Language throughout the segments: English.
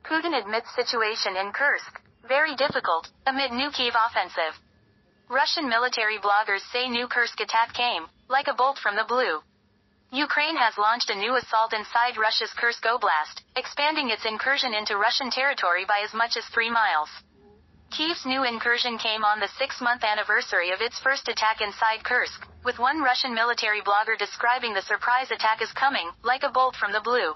Putin admits situation in Kursk very difficult amid new Kyiv offensive. Russian military bloggers say new Kursk attack came like a bolt from the blue. Ukraine has launched a new assault inside Russia's Kursk Oblast, expanding its incursion into Russian territory by as much as 3 miles. Kyiv's new incursion came on the 6-month anniversary of its first attack inside Kursk, with one Russian military blogger describing the surprise attack as coming like a bolt from the blue.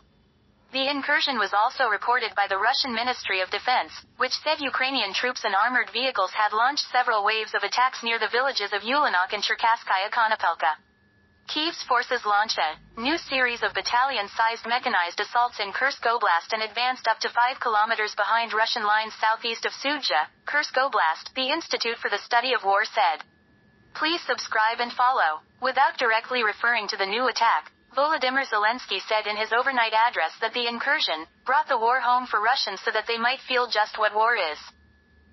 The incursion was also reported by the Russian Ministry of Defense, which said Ukrainian troops and armored vehicles had launched several waves of attacks near the villages of Ulanok and Cherkasskaya Konopelka. Kyiv's forces launched a new series of battalion-sized mechanized assaults in Kursk Oblast and advanced up to 5 kilometers behind Russian lines southeast of Sudzha, Kursk Oblast, the Institute for the Study of War said. Please subscribe and follow. Without directly referring to the new attack, Volodymyr Zelensky said in his overnight address that the incursion brought the war home for Russians so that they might feel just what war is.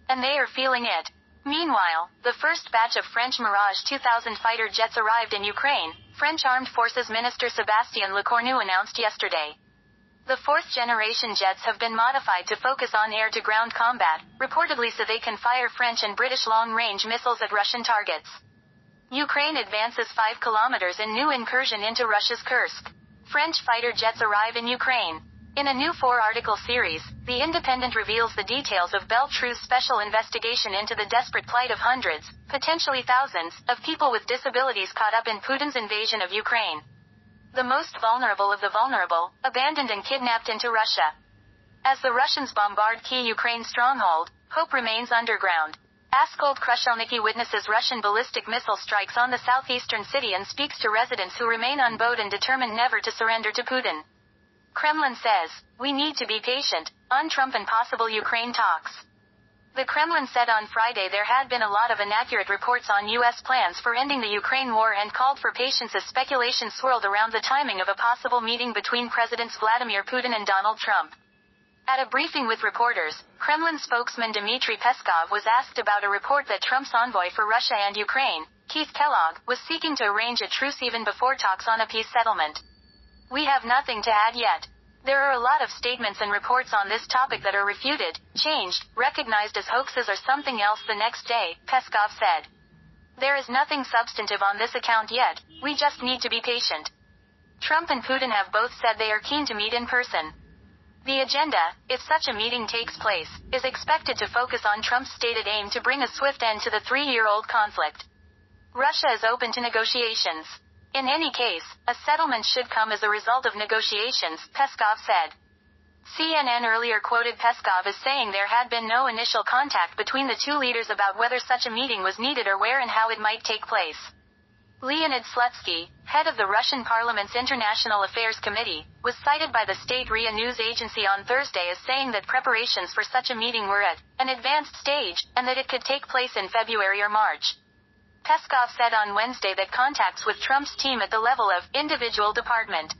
And they are feeling it. Meanwhile, the first batch of French Mirage 2000 fighter jets arrived in Ukraine, French Armed Forces Minister Sébastien Lecornu announced yesterday. The fourth-generation jets have been modified to focus on air-to-ground combat, reportedly so they can fire French and British long-range missiles at Russian targets. Ukraine advances 5 kilometers in new incursion into Russia's Kursk. French fighter jets arrive in Ukraine. In a new 4-article series, The Independent reveals the details of Beltru's special investigation into the desperate plight of hundreds, potentially thousands, of people with disabilities caught up in Putin's invasion of Ukraine. The most vulnerable of the vulnerable, abandoned and kidnapped into Russia. As the Russians bombard key Ukraine stronghold, hope remains underground. Askold Krushelniki witnesses Russian ballistic missile strikes on the southeastern city and speaks to residents who remain unbowed and determined never to surrender to Putin. Kremlin says, we need to be patient, on Trump and possible Ukraine talks. The Kremlin said on Friday there had been a lot of inaccurate reports on U.S. plans for ending the Ukraine war and called for patience as speculation swirled around the timing of a possible meeting between Presidents Vladimir Putin and Donald Trump. At a briefing with reporters, Kremlin spokesman Dmitry Peskov was asked about a report that Trump's envoy for Russia and Ukraine, Keith Kellogg, was seeking to arrange a truce even before talks on a peace settlement. We have nothing to add yet. There are a lot of statements and reports on this topic that are refuted, changed, recognized as hoaxes or something else the next day, Peskov said. There is nothing substantive on this account yet, we just need to be patient. Trump and Putin have both said they are keen to meet in person. The agenda, if such a meeting takes place, is expected to focus on Trump's stated aim to bring a swift end to the 3-year-old conflict. Russia is open to negotiations. In any case, a settlement should come as a result of negotiations, Peskov said. CNN earlier quoted Peskov as saying there had been no initial contact between the two leaders about whether such a meeting was needed or where and how it might take place. Leonid Slutsky, head of the Russian Parliament's International Affairs Committee, was cited by the state RIA news agency on Thursday as saying that preparations for such a meeting were at an advanced stage, and that it could take place in February or March. Peskov said on Wednesday that contacts with Trump's team at the level of individual department